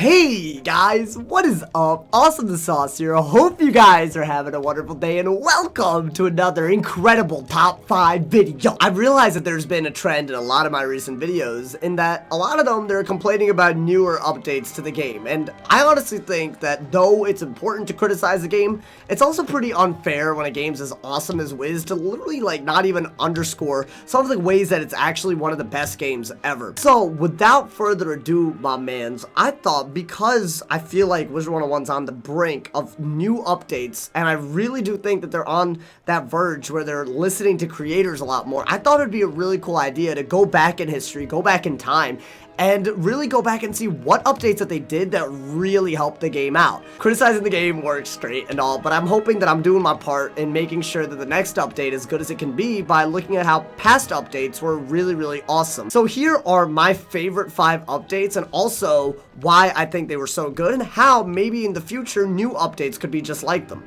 Hey guys, what is up? AwesomeTheSauce here. I hope you guys are having a wonderful day and welcome to another incredible top 5 video. I've realized that there's been a trend in a lot of my recent videos in that a lot of them they're complaining about newer updates to the game, and I honestly think that though it's important to criticize the game, it's also pretty unfair when a game's as awesome as Wiz to literally not even underscore some of the ways that it's actually one of the best games ever. So without further ado, my mans, I thought because I feel like Wizard101's on the brink of new updates, and I really do think that they're on that verge where they're listening to creators a lot more, I thought it'd be a really cool idea to go back in history, go back in time, and really go back and see what updates that they did that really helped the game out. Criticizing the game works great and all, but I'm hoping that I'm doing my part in making sure that the next update is as good as it can be by looking at how past updates were really awesome. So here are my favorite 5 updates and also why I think they were so good and how maybe in the future new updates could be just like them.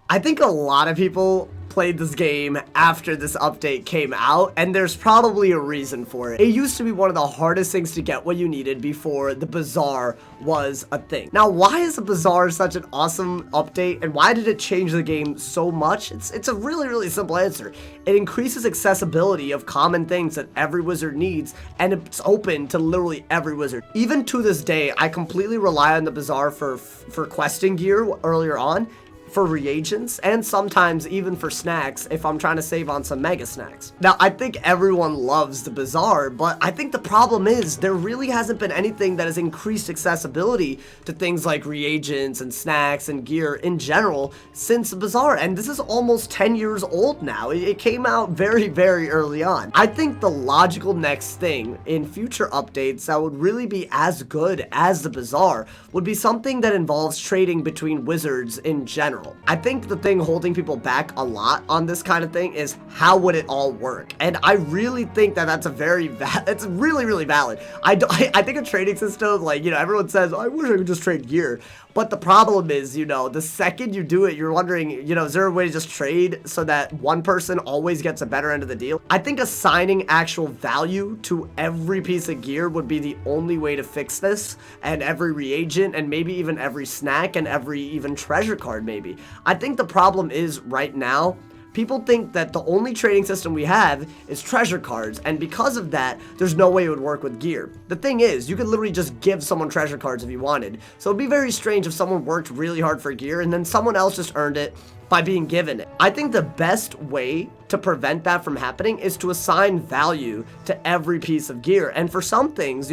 I think a lot of people played this game after this update came out, and there's probably a reason for it. It used to be one of the hardest things to get what you needed before the Bazaar was a thing. Now, why is the Bazaar such an awesome update, and why did it change the game so much? It's a really simple answer. It increases accessibility of common things that every wizard needs, and it's open to literally every wizard. Even to this day, I completely rely on the Bazaar for questing gear earlier on, for reagents, and sometimes even for snacks if I'm trying to save on some mega snacks. Now, I think everyone loves the Bazaar, but I think the problem is there really hasn't been anything that has increased accessibility to things like reagents and snacks and gear in general since the Bazaar, and this is almost 10 years old now. It came out very early on. I think the logical next thing in future updates that would really be as good as the Bazaar would be something that involves trading between wizards in general. I think the thing holding people back a lot on this kind of thing is how would it all work, and I really think that that's it's really valid. I think a trading system, everyone says, I wish I could just trade gear, but the problem is, the second you do it, you're wondering, is there a way to just trade so that one person always gets a better end of the deal? I think assigning actual value to every piece of gear would be the only way to fix this, and every reagent, and maybe even every snack, and every even treasure card maybe. I think the problem is right now, people think that the only trading system we have is treasure cards, and because of that, there's no way it would work with gear. The thing is, you could literally just give someone treasure cards if you wanted, so it'd be very strange if someone worked really hard for gear and then someone else just earned it by being given it. I think the best way to prevent that from happening is to assign value to every piece of gear, and for some things,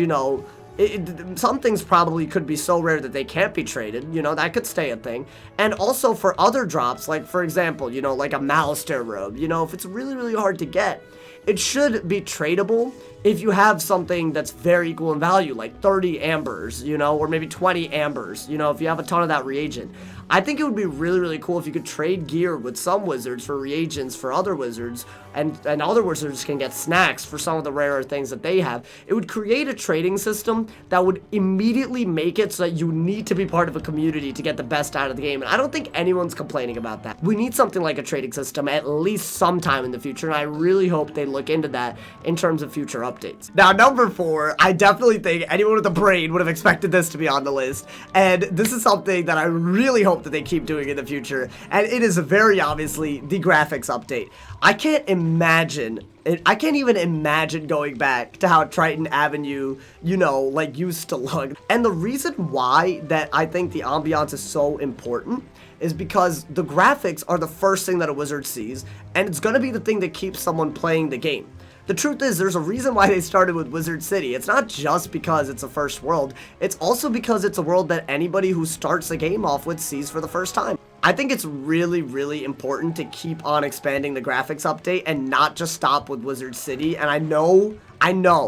some things probably could be so rare that they can't be traded, that could stay a thing. And also for other drops, like for example, like a Malistaire robe, if it's really hard to get, it should be tradable if you have something that's very equal in value, like 30 ambers, or maybe 20 ambers, if you have a ton of that reagent. I think it would be really cool if you could trade gear with some wizards for reagents for other wizards, and other wizards can get snacks for some of the rarer things that they have. It would create a trading system that would immediately make it so that you need to be part of a community to get the best out of the game, and I don't think anyone's complaining about that. We need something like a trading system at least sometime in the future, and I really hope they look into that in terms of future updates. Now, number 4, I definitely think anyone with a brain would have expected this to be on the list, and this is something that I really hope that they keep doing in the future, and it is very obviously the graphics update. I can't even imagine going back to how Triton Avenue, used to look. And the reason why that I think the ambiance is so important is because the graphics are the first thing that a wizard sees, and it's gonna be the thing that keeps someone playing the game. The truth is, there's a reason why they started with Wizard City. It's not just because it's a first world, it's also because it's a world that anybody who starts the game off with sees for the first time. I think it's really important to keep on expanding the graphics update and not just stop with Wizard City, and I know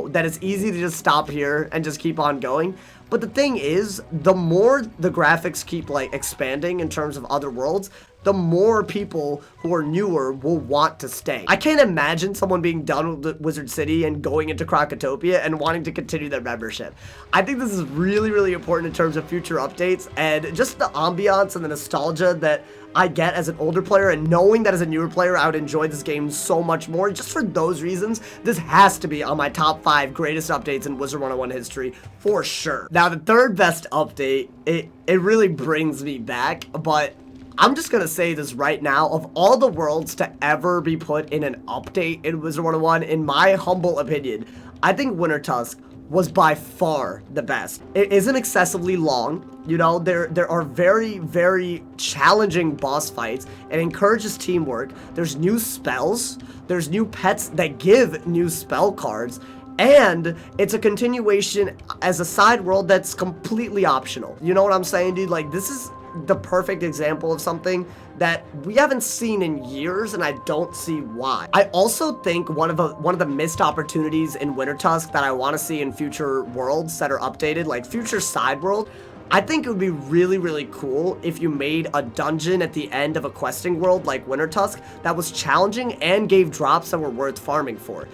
that it's easy to just stop here and just keep on going, but the thing is, the more the graphics keep expanding in terms of other worlds, the more people who are newer will want to stay. I can't imagine someone being done with Wizard City and going into Crocotopia and wanting to continue their membership. I think this is really, really important in terms of future updates and just the ambiance and the nostalgia that I get as an older player, and knowing that as a newer player I would enjoy this game so much more. Just for those reasons, this has to be on my top 5 greatest updates in Wizard101 history for sure. Now the third best update, it really brings me back, but I'm just gonna say this right now, of all the worlds to ever be put in an update in Wizard101, in my humble opinion, I think Winter Tusk was by far the best. It isn't excessively long. You know, there are very, very challenging boss fights. It encourages teamwork. There's new spells. There's new pets that give new spell cards. And it's a continuation as a side world that's completely optional. You know what I'm saying, dude? Like, this is the perfect example of something that we haven't seen in years, and I don't see why. I also think one of the missed opportunities in Winter Tusk that I want to see in future worlds that are updated, like future side world, I think it would be really, really cool if you made a dungeon at the end of a questing world like Winter Tusk that was challenging and gave drops that were worth farming for.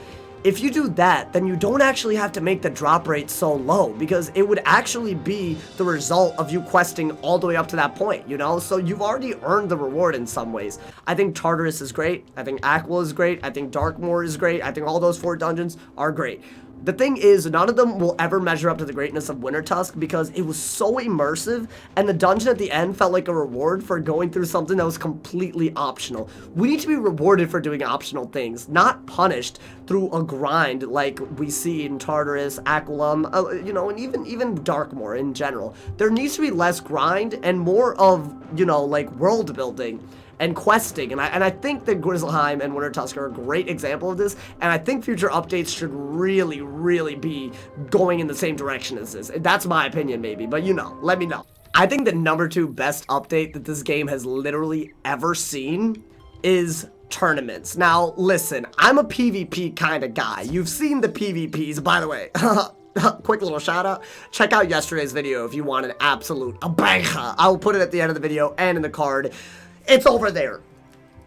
If you do that, then you don't actually have to make the drop rate so low, because it would actually be the result of you questing all the way up to that point, you know? So you've already earned the reward in some ways. I think Tartarus is great. I think Aqua is great. I think Darkmoor is great. I think all those 4 dungeons are great. The thing is, none of them will ever measure up to the greatness of Winter Tusk because it was so immersive, and the dungeon at the end felt like a reward for going through something that was completely optional. We need to be rewarded for doing optional things, not punished through a grind like we see in Tartarus, Aquilum, you know, and even Darkmoor in general. There needs to be less grind and more of, you know, like world building and questing, and I think that Grizzleheim and Winter Tusk are a great example of this, and I think future updates should really, really be going in the same direction as this. That's my opinion, maybe, but you know, let me know. I think the number 2 best update that this game has literally ever seen is tournaments. Now, listen, I'm a PvP kind of guy. You've seen the PvPs, by the way. Quick little shout out. Check out yesterday's video if you want an absolute banger. I will put it at the end of the video and in the card. It's over there.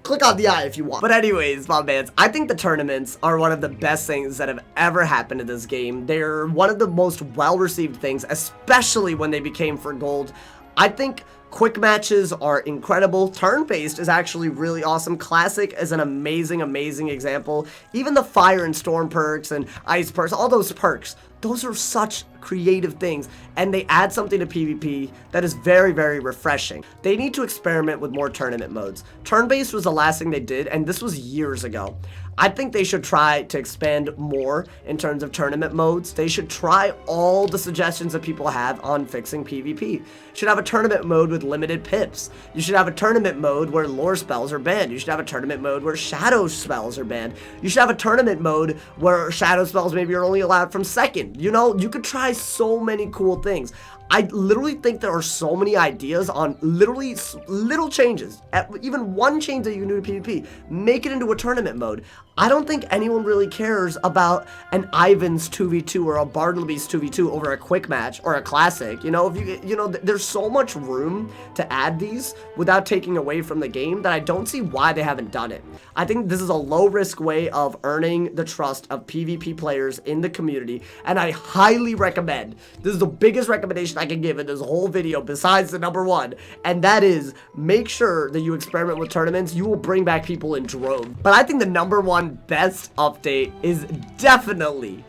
Click on the eye if you want. But anyways, my mans, I think the tournaments are one of the best things that have ever happened in this game. They're one of the most well-received things, especially when they became for gold. I think quick matches are incredible. Turn-based is actually really awesome. Classic is an amazing, amazing example. Even the fire and storm perks and ice perks, all those perks, those are such creative things, and they add something to PvP that is very, very refreshing. They need to experiment with more tournament modes. Turn-based was the last thing they did, and this was years ago. I think they should try to expand more in terms of tournament modes. They should try all the suggestions that people have on fixing PvP. You should have a tournament mode with limited pips. You should have a tournament mode where lore spells are banned. You should have a tournament mode where shadow spells are banned. You should have a tournament mode where shadow spells maybe are only allowed from second. You know, you could try so many cool things. I literally think there are so many ideas on literally little changes. Even one change that you can do to PvP, make it into a tournament mode. I don't think anyone really cares about an Ivan's 2v2 or a Bartleby's 2v2 over a quick match or a classic. You know, if you know, there's so much room to add these without taking away from the game that I don't see why they haven't done it. I think this is a low-risk way of earning the trust of PvP players in the community, and I highly recommend, this is the biggest recommendation I can give in this whole video besides the number 1, and that is make sure that you experiment with tournaments. You will bring back people in droves. But I think the number 1 best update is definitely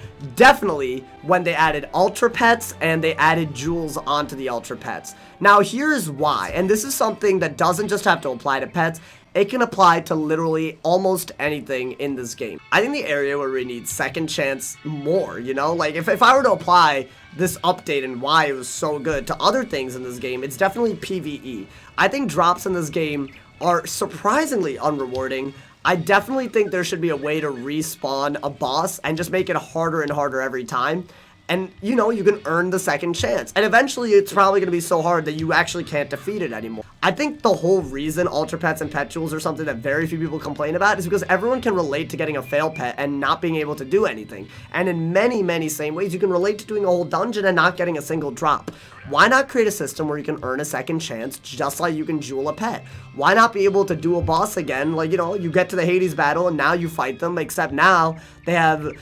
when they added Ultra Pets and they added jewels onto the Ultra Pets. Now here's why, and this is something that doesn't just have to apply to pets. It can apply to literally almost anything in this game. I think the area where we need second chance more, you know, like if I were to apply this update and why it was so good to other things in this game, it's definitely PvE. I think drops in this game are surprisingly unrewarding. I definitely think there should be a way to respawn a boss and just make it harder and harder every time. and you know, you can earn the second chance. And eventually it's probably going to be so hard that you actually can't defeat it anymore. I think the whole reason Ultra Pets and Pet Jewels are something that very few people complain about is because everyone can relate to getting a fail pet and not being able to do anything. And in many same ways, you can relate to doing a whole dungeon and not getting a single drop. Why not create a system where you can earn a second chance just like you can jewel a pet? Why not be able to do a boss again? Like, you know, you get to the Hades battle and now you fight them, except now they have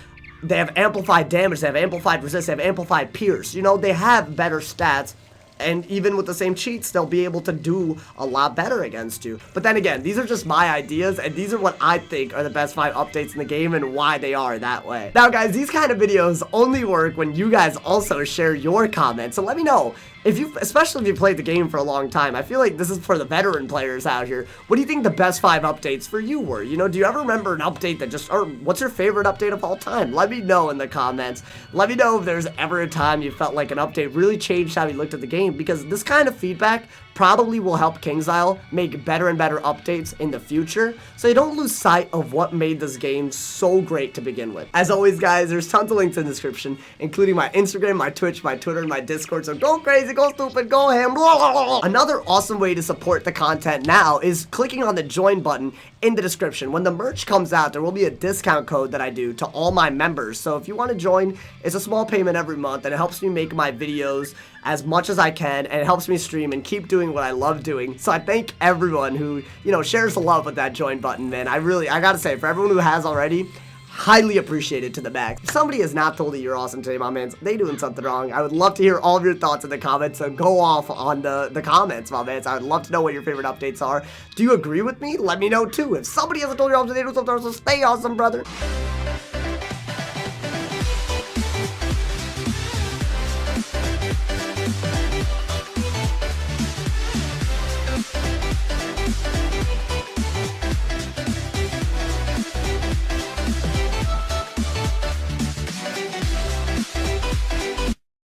amplified damage, they have amplified resist, they have amplified pierce. You know, they have better stats. And even with the same cheats, they'll be able to do a lot better against you. But then again, these are just my ideas, and these are what I think are the best 5 updates in the game and why they are that way. Now guys, these kind of videos only work when you guys also share your comments. So let me know, especially if you played the game for a long time. I feel like this is for the veteran players out here. What do you think the best 5 updates for you were? You know, do you ever remember an update that or what's your favorite update of all time? Let me know in the comments. Let me know if there's ever a time you felt like an update really changed how you looked at the game, because this kind of feedback probably will help KingsIsle make better and better updates in the future, so you don't lose sight of what made this game so great to begin with. As always guys, there's tons of links in the description, including my Instagram, my Twitch, my Twitter, and my Discord, so go crazy, go stupid, go ham, blah, blah, blah. Another awesome way to support the content now is clicking on the join button in the description. When the merch comes out, there will be a discount code that I do to all my members, so if you want to join, it's a small payment every month, and it helps me make my videos as much as I can, and it helps me stream and keep doing what I love doing. So I thank everyone who, you know, shares the love with that join button, man. I gotta say, for everyone who has already, highly appreciated to the max. If somebody has not told you you're awesome today, my man, they doing something wrong. I would love to hear all of your thoughts in the comments, so go off on the comments, my man. I would love to know what your favorite updates are. Do you agree with me? Let me know too. If somebody hasn't told you you're awesome today, do something else, so stay awesome, brother.